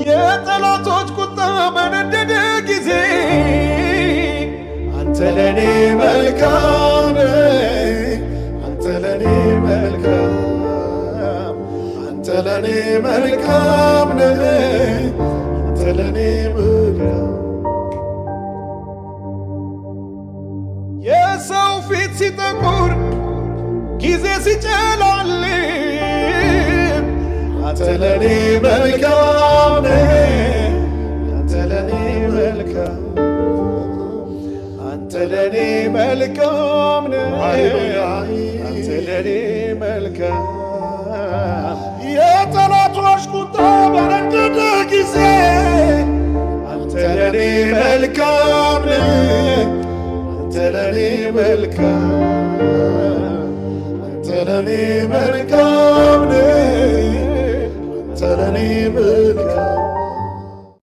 የጠላቶች ቁጣ በነደደ ጊዜ አንተ ለኔ መልካም አንተ ለኔ መልካም አንተ ለኔ መልካም አንተ ለኔ መልካም የሰው ፊት ሲጠቁር ጊዜ ሲጨላልም አንተ ለኔ መልካም አንተ ለኔ መልካም አንተ ለኔ መልካም አንተ ለኔ መልካም የጠላቶች ቁጣ በነደደ ጊዜ አንተ ለኔ መልካም አንተ ለኔ መልካም አንተ ለኔ መልካም